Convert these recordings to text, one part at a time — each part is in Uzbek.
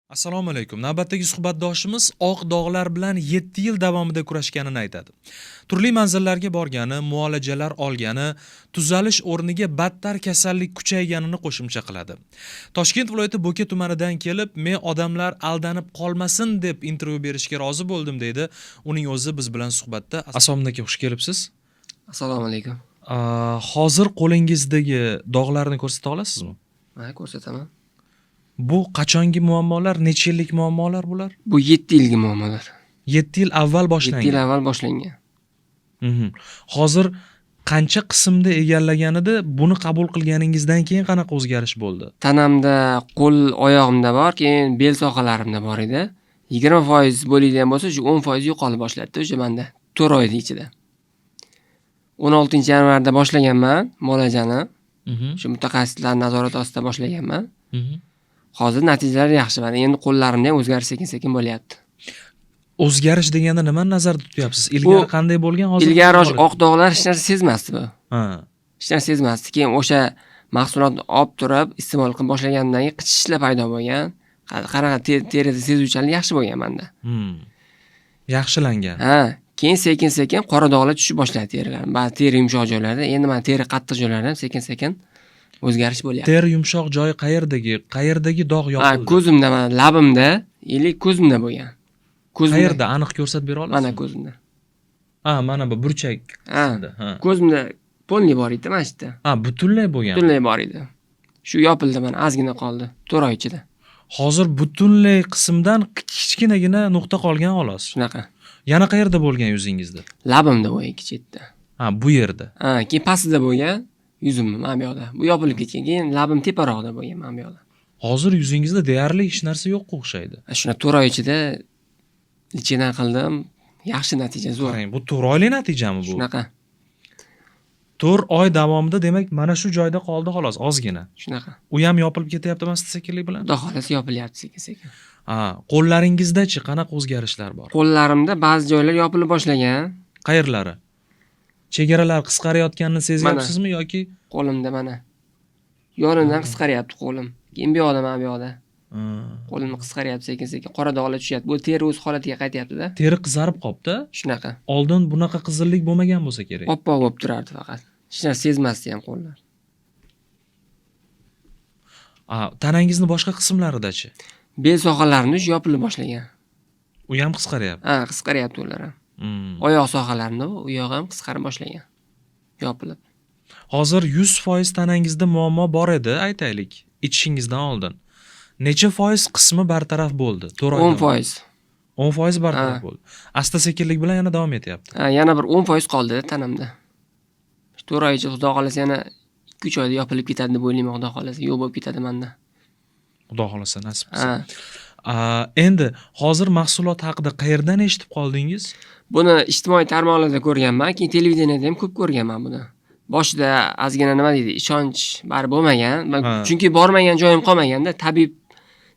Assalomu alaykum. Navbatdagi suhbatdoshimiz oq dog'lar bilan 7 yil davomida kurashganini aytadi. Turli manzillarga borgani, muolajalar olgani, tuzalish o'rniga battar kasallik kuchayganini qo'shimcha qiladi. Toshkent viloyati Bo'ka tumanidan kelib, men odamlar aldanib qolmasin deb intervyu berishga rozi bo'ldim deydi. Uning o'zi biz bilan suhbatda. Assalomu alaykum, xush kelibsiz. Assalomu alaykum. Hozir qo'lingizdagi dog'larni ko'rsata olasizmi? Ha, ko'rsataman. Bu qachongi muammolar, necha yillik muammolar bular? Bu 7 yilgi muammolar. 7 yil avval boshlangan. 7 yil avval boshlangan. Hozir qancha qismda egallagan edi? Buni qabul qilganingizdan keyin qanaqa o'zgarish bo'ldi? Tanamda, qo'l, oyog'imda bor, keyin bel sohalarimda bor edi. 20% bo'ladigan bo'lsa, shu 10% yo'qolib boshladi o'sha menda 4 oyning ichida. 16-yanvarda boshlaganman muolajani. Shu mutaxassislar nazorati ostida boshlaganman. Hozir natijalar yaxshi mana. Endi qo'llarimda ham o'zgarish sekin-sekin bo'lyapti. O'zgarish deganda nimani nazarda tutyapsiz? Ilgari qanday bo'lgan, hozir? Ilgari oq dog'lar hech narsa sezmasdi bu. Ha. Hech narsa sezmasdi. Keyin o'sha mahsulotni olib turib iste'mol qilib boshlagandan keyin qichishlar paydo bo'lgan. Qanaqa terida sezuvchanlik yaxshi bo'lgan menda. Yaxshilangan. Ha, keyin sekin-sekin qora dog'lar tushib boshladi terilar. Ba'zi teri yumshoq joylarda, endi mana teri qattiq joylarda sekin-sekin o'zgarish bo'lyapti. Teri yumshoq joyi qayerdagi dog' yopildi? Ha, ko'zimda, mana labimda, ko'zimda bo'lgan. Qayerda aniq ko'rsatib bera olasizmi? Mana ko'zimda. Ha, mana bu burchak. Ha. Ko'zimda polni bor edi, mana shu yerda. Ha, butunlay bo'lgan. Butunlay bor edi. Shu yopildi, mana ozgina qoldi 4 oy ichida. Hozir butunlay qismdan kichkinagina nuqta qolgan xolos. Shunaqa. Yana qayerda bo'lgan yuzingizda? Labimda bo'lgan chetda. Ha, bu yerda. Ha, keyin pastida bo'lgan yuzimni mana bu yoqda. Bu yopilib ketgan. Keyin labim teparoqda bo'lgan mana bu yoqda. Hozir yuzingizda deyarli hech narsa yo'qqa o'xshaydi. Shuna 4 oy ichida lichena qildim. Yaxshi natija zo'r. Qarang, bu 4 oylik natijami bu? Shunaqa. 4 oy davomida demak mana shu joyda qoldi xolos, ozgina. Shunaqa. U ham yopilib ketyaptimi sekinlik bilan? Xudo xolasa yopilyapti sekin-sekin. Ha, qo'llaringizda-chi qanaqa o'zgarishlar bor? Qo'llarimda ba'zi joylar yopilib boshlagan. Qayerlari? Chegaralar qisqarayotganini sezyapsizmi yoki qo'limda mana yonidan qisqaryapti qo'lim. Keyin bu yoqda, mana bu yoqda. Qo'limni qisqaryapti sekin-sekin. Qora dog'lar tushyapti. Bu teri o'z holatiga qaytyapti-da. Teri qizarib qopti. Shunaqa. Oldin bunaqa qizillik bo'lmagan bo'lsa kerak. Oppoq bo'lib turardi faqat. Hech narsa sezmasdi ham qo'llar. Tanangizni boshqa qismlarida-chi? Bel sohalarini yopilib boshlagan. U ham qisqaryapti. Ha, qisqaryapti ular ham. Oyoq sohalarini u yoq ham qisqarib boshlagan. Yopilib. Hozir 100% tanangizda muammo bor edi, aytaylik, ichishingizdan oldin. Necha foiz qismi bartaraf bo'ldi? 4 oyda. 10%. 10% bartaraf bo'ldi. Asta-sekinlik bilan yana davom etyapti. Ha, yana bir 10% qoldi tanamda. 4 oy ichida xudo xolasa yana 2-3 oyda yopilib ketadi deb o'ylayman, xudo xolasa. Yo'q bo'lib ketadi menda. Xudo xolasa nasib qilsa. Endi hozir mahsulot haqida qayerdan eshitib qoldingiz? Buni ijtimoiy tarmoqlarda ko'rganman, keyin televideniyada ham ko'p ko'rganman buni. Boshida ozgina nima deydi, ishonch bari bo'lmagan. Chunki bormagan joyim qolmaganda,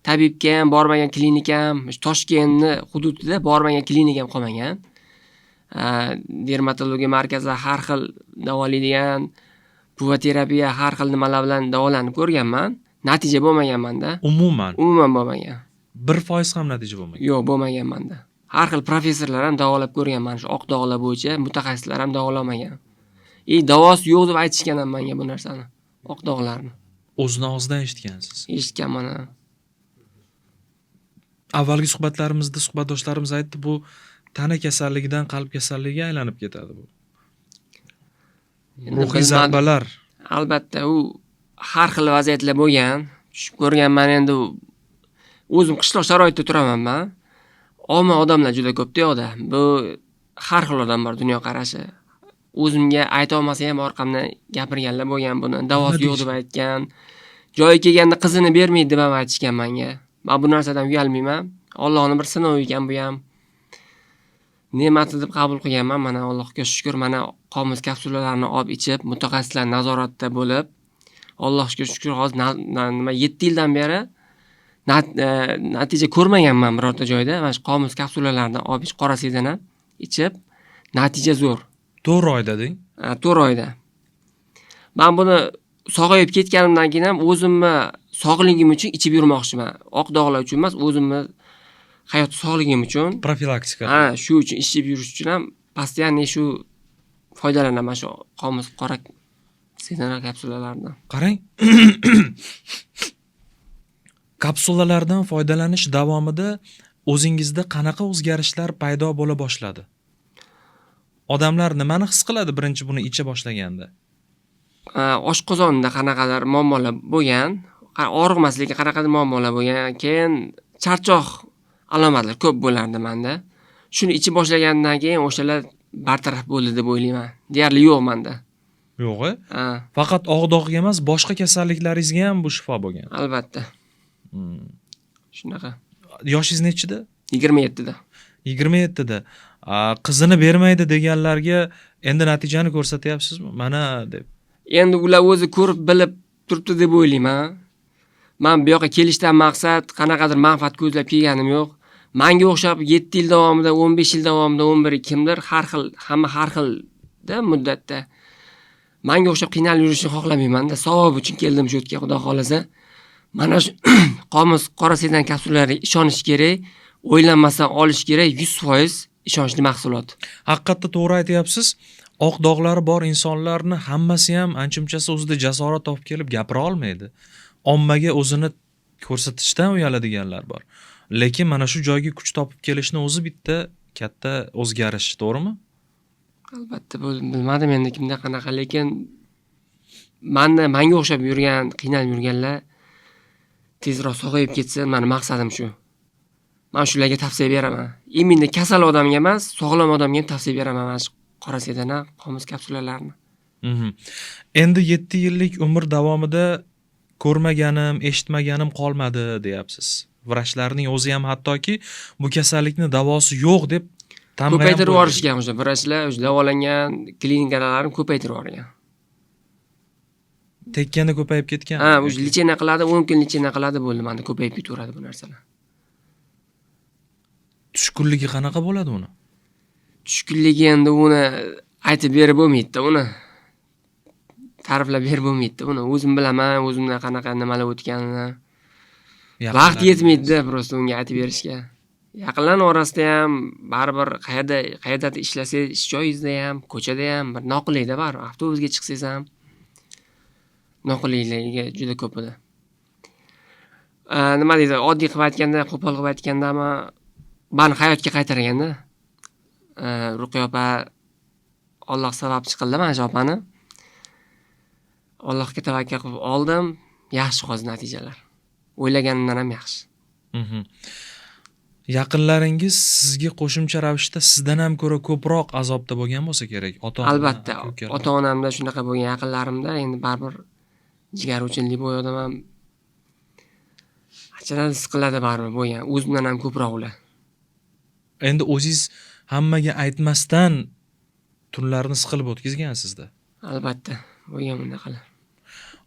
tabibga ham bormagan klinika ham, Toshkentni hududida bormagan klinika ham qolmagan. Dermatologiya markazi har xil davolaydigan, puvoterapiya har xil nimalar bilan davolanib ko'rganman. Natija bo'lmagan menda. Umuman bo'lmagan. 1% ham natija bo'lmagan. Yo'q, bo'lmagan menda. Har xil professorlar ham davolab ko'rganman, shu oq dog'lar bo'yicha mutaxassislar ham davolamagan. Davosi yo'q deb aytishgan ham menga bu narsani. Oq dog'larni. O'zini og'zidan eshitgansiz. Eshitganman. Avvalgi suhbatlarimizda suhbatdoshlarimiz aytdi, bu tana kasalligidan qalb kasalligiga aylanib ketadi bu. Ruhiy zarbalar. Albatta, u har xil vaziyatlar bo'lgan. Tushib ko'rganman endi o'zim qishloq sharoitda turaman men. Omma odamlar juda ko'p-da yo'qda. Bu har xil odam bor, dunyo qarashi. O'zimga ayta olmasa ham orqamdan gapirganlar bo'lgan buni. Davosi yo'q deb aytgan. Joyi kelganda qizini bermaydi deb ham aytishgan menga. Men bu narsadan uyalmayman. Allohning bir sinovi ekan bu ham. Ne'mati deb qabul qilganman. Mana Allohga shukr, mana qomus kapsulalarini olib ichib, mutaxassislar nazoratda bo'lib, Allohga shukr, hozir nima 7 yildan beri natija ko'rmaganman birorta joyda. Mana shu qomus kapsulalarini olib ichib, qorasidan ham ichib, natija zo'r. 4 oyda deng. 4 oyda. Men buni sog'ayib ketganimdan keyin ham o'zimni sog'ligim uchun ichib yurmoqchiman. Oq dog'lar uchun emas, o'zimni hayot sog'ligim uchun. Profilaktika. Ha, shu uchun ichib yurish uchun ham постоянно shu foydalanaman shu qimiz qora sedana kapsulalardan. Qarang. Kapsulalardan foydalanish davomida o'zingizda qanaqa o'zgarishlar paydo bo'la boshladi? Odamlar nimani his qiladi birinchi buni icha boshlaganda? Oshqozonda qanaqadir muammolar bo'lgan, og'riqmaslikka qanaqadir muammolar bo'lgan, keyin charchoq alomatlar ko'p bo'lardi menda. Shuni ichib boshlagandan keyin o'shalar bartaraf bo'ldi deb o'ylayman. Deyarli yo'q menda. Yo'q-a? Ha, Faqat og'dog'iga emas, boshqa kasalliklaringizga ham bu shifo bo'lgan. albatta. Shunaqa. Yoshingiz nechida? 27 da. 27 da. Qizini bermaydi deganlarga endi natijani ko'rsatyapsizmi? Mana deb. Endi ular o'zi ko'rib bilib turibdi deb o'ylayman. Men bu yoqqa kelishdan maqsad qanaqadir manfaat ko'zlab kelganim yo'q. Menga o'xshab 7 yil davomida, 15 yil davomida 11 kimdir har xil, hamma har xilda muddatda menga o'xshab qiynalib yurishni xohlamayman-da. Savob uchun keldim shu yerga, xudo xolasa. Mana shu qomus qora sedan kapsulalariga ishonish kerak, o'ylanmasdan olish kerak, 100% ishonchli mahsulot. Haqiqatda to'g'ri aytyapsiz. Oq dog'lari bor insonlarni hammasi ham ancha-munchasi o'zida jasorat topib kelib gapira olmaydi. Ommaga o'zini ko'rsatishdan uyaladiganlar bor. Lekin mana shu joyga kuch topib kelishni o'zi bitta katta o'zgarish, to'g'rimi? Albatta, bilmadim endi kimda qanaqa, lekin menga o'xshab yurgan, qiynalib yurganlar tezroq sog'ayib ketsin, meni maqsadim shu. Men shularga tavsiya beraman. Imindi kasal odamga emas, sog'lom odamga ham tavsiya beraman mana shu qora sedana qomus kapsulalarini. Endi 7 yillik umr davomida ko'rmaganim, eshitmaganim qolmadi deyapsiz. Vrachlarning o'zi ham hattoki bu kasallikni davosi yo'q deb ko'paytirib yuborishgan o'sha vrachlar, o'sha davolangan klinikalarni ko'paytirib yuborgan. Tekkani ko'payib ketgan. Ha, o'sha lichena qiladi, 10 kun lichena qiladi, bo'ldi, menda ko'payib ketaveradi bu narsalar. Tushkunligi qanaqa bo'ladi uni? Tushkunligi endi uni aytib berib bo'lmaydi-da, uni ta'riflab berib bo'lmaydi-da, uni o'zim bilaman, o'zimdan qanaqa nimalar o'tganini. Vaqt yetmaydi-da, prosta unga aytib berishga. Yaqinlar orasida ham baribir qayerda ishlasangiz, ish joyingizda ham, ko'chada ham bir noqulayda bor. Avtobusga chiqsangiz ham noqulaylarga juda ko'p edi. Nima deydi, oddiy qilib aytganda, qo'pol qilib aytganda, ammo meni hayotga qaytarganda Ruqiya opa Alloh sababchi qildi mana shu opani. Allohga tavakkal qilib oldim, yaxshi hozir natijalar. O'ylaganimdan ham yaxshi. Yaqinlaringiz sizga qo'shimcha ravishda sizdan ham ko'ra ko'proq azobda bo'lgan bo'lsa kerak, ota-ona. Albatta, ota-onamda shunaqa bo'lgan, yaqinlarimda endi baribir jigar uchunli bu odam ham achinarli his qiladi baribir bo'lgan, o'zimdan ham ko'proq ular. Endi o'zingiz hammaga aytmasdan tunlarni siqilib o'tkazgansizda. Albatta, bo'lgan bunaqalar.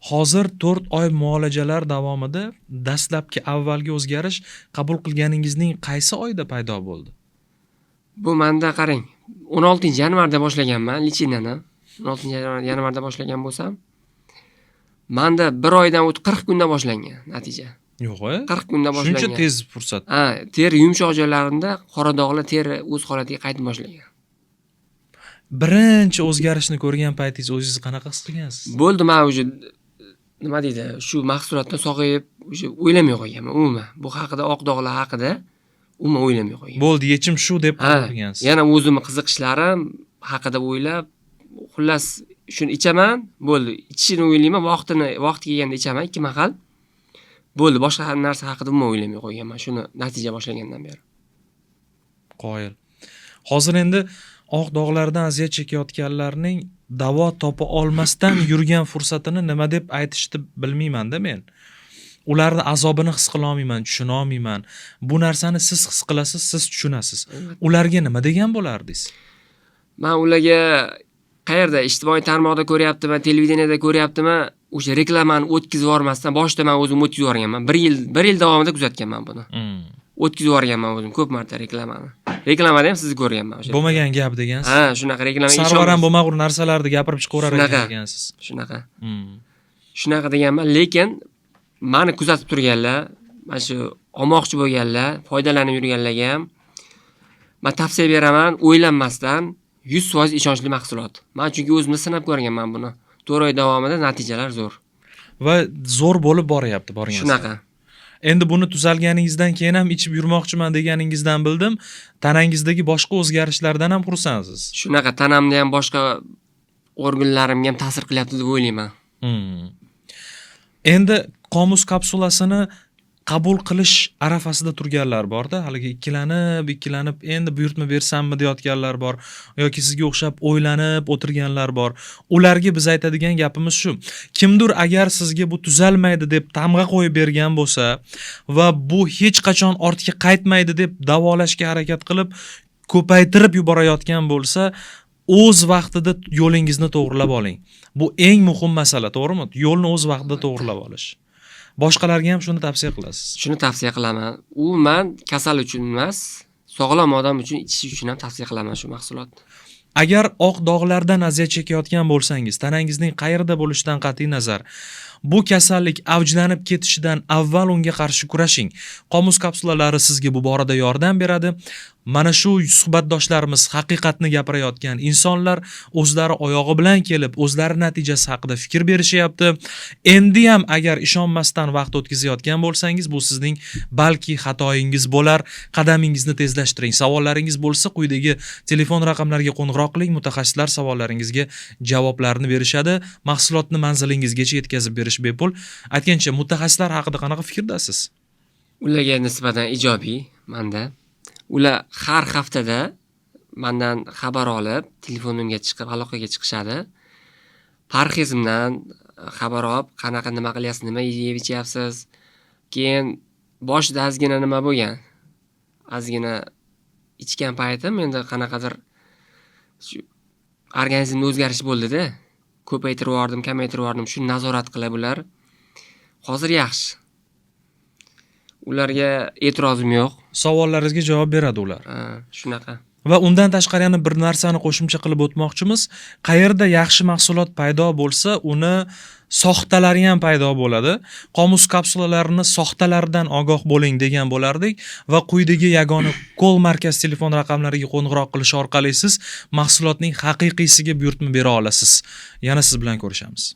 Hozir 4 oy muolajalar davomida dastlabki avvalgi o'zgarish qabul qilganingizning qaysi oyda paydo bo'ldi? Bu menda qarang, 16-yanvarda boshlaganman lichinani. 16-yanvarda boshlagan bo'lsam, menda 1 oydan o'tib 40 kunda boshlangan natija. Yo'q-a? 40 kunda boshlangan. Shuncha tez fursat. Ha, teri yumshoq joylarida qora dog'lar teri o'z holatiga qaytib boshlagan. Birinchi o'zgarishni ko'rgan paytingiz o'zingizni qanaqa his qilgansiz? Bo'ldi, men o'sha nima deydi, shu mahsulotdan sog'ayib, o'sha o'ylamay qo'yganman umuman. Bu haqida, oq dog'lar haqida umuman o'ylamay qo'yganman. Bo'ldi, yechim shu deb qilgansiz. Yana o'zimni qiziqishlarim haqida o'ylab, xullas shuni ichaman, bo'ldi. Ichishni o'ylayman, vaqti kelganda ichaman 2 mahal. Bo'ldi, boshqa narsa haqida umuman o'ylamay qo'yganman. Shuni natija boshlagandan beri. Qoyil. Hozir endi oq dog'lardan aziyat chekayotganlarning davo topa olmasdan yurgan fursatini nima deb aytishni bilmayman-da men. Ularning azobini his qila olmayman, tushuna olmayman. Bu narsani siz his qilasiz, siz tushunasiz. Ularga nima degan bo'lardingiz? Men ularga qayerda ijtimoiy tarmoqda ko'ryaptiman, televideniyada ko'ryaptiman, o'sha reklamani o'tkazib yubormasdan boshda men o'zim o'tkazib yuborganman. 1 yil davomida kuzatganman buni. O'tkazib yuborganman o'zim ko'p marta reklamani. Reklamada ham sizni ko'rganman o'sha. Bo'lmagan gap degansiz. Ha, shunaqa reklama Sarvaram bo'lmagur narsalarni gapirib chiqaverar ekansiz. Shunaqa. Shunaqa deganman, lekin meni kuzatib turganlar, mana shu olmoqchi bo'lganlar, foydalanib yurganlarga ham men tavsiya beraman, o'ylanmasdan 100% ishonchli mahsulot. Men chunki o'zimda sinab ko'rganman buni. 4 oy davomida natijalar zo'r. Va zo'r bo'lib boryapti borgan. Shunaqa. Endi buni tuzalganingizdan keyin ham ichib yurmoqchiman deganingizdan bildim, tanangizdagi boshqa o'zgarishlardan ham xursandsiz. Shunaqa tanamda ham boshqa organlarimga ham ta'sir qilyapti deb o'ylayman. Endi Qomus kapsulasini qabul qilish arafasida turganlar bor-da, haliga ikkilanib, endi buyurtma bersammi deyotganlar bor yoki sizga o'xshab o'ylanib o'tirganlar bor. Ularga biz aytadigan gapimiz shu. Kimdir agar sizga bu tuzalmaydi deb tamg'a qo'yib bergan bo'lsa va bu hech qachon ortga qaytmaydi deb davolashga harakat qilib ko'paytirib yuborayotgan bo'lsa, o'z vaqtida yo'lingizni to'g'rilab oling. Bu eng muhim masala, to'g'rimi? Yo'lni o'z vaqtida to'g'rilab olish. Boshqalarga ham shuni tavsiya qilasiz. Shuni tavsiya qilaman. U men kasal uchun emas, sog'lom odam uchun ichish uchun ham tavsiya qilaman shu mahsulotni. Agar oq dog'lardan aziyat chekayotgan bo'lsangiz, tanangizning qayerda bo'lishidan qat'iy nazar, bu kasallik avjlanib ketishidan avval unga qarshi kurashing. Qomus kapsulalari sizga bu borada yordam beradi. Mana shu suhbatdoshlarimiz haqiqatni gapirayotgan insonlar o'zlari oyog'i bilan kelib, o'zlari natijasi haqida fikr berishyapti. Endi ham agar ishonmasdan vaqt o'tkazayotgan bo'lsangiz, bu sizning balki xatoyingiz bo'lar. Qadamingizni tezlashtiring. Savollaringiz bo'lsa, quyidagi telefon raqamlariga qo'ng'iroq qiling. Mutaxassislar savollaringizga javoblarni berishadi. Mahsulotni manzilingizgacha yetkazib berish bepul. Aytgancha, mutaxassislar haqida qanaqa fikrdasiz? Ularga nisbatan ijobiy menda. Ular har haftada mendan xabar olib, telefonimga chiqib aloqaga chiqishadi. Parhezimdan xabar olib, qanaqa nima qilyapsiz, nima yeb ichyapsiz. Keyin boshida ozgina nima bo'lgan? Ozgina ichgan paytim endi qanaqadir shu organizmda o'zgarish bo'ldi-da. Ko'paytirib yubordim, kamaytirib yubordim. Shuni nazorat qilib ular. Hozir yaxshi. Ularga e'tirozim yo'q. Savollaringizga javob beradi ular. Shunaqa. Va undan tashqari yana bir narsani qo'shimcha qilib o'tmoqchimiz. Qayerda yaxshi mahsulot paydo bo'lsa, uni soxtalari ham paydo bo'ladi. Qomus kapsulalarini soxtalaridan ogoh bo'ling degan bo'lardik va quyidagi yagona Call markaz telefon raqamlariga qo'ng'iroq qilish orqali siz mahsulotning haqiqiysiga buyurtma bera olasiz. Yana siz bilan ko'rishamiz.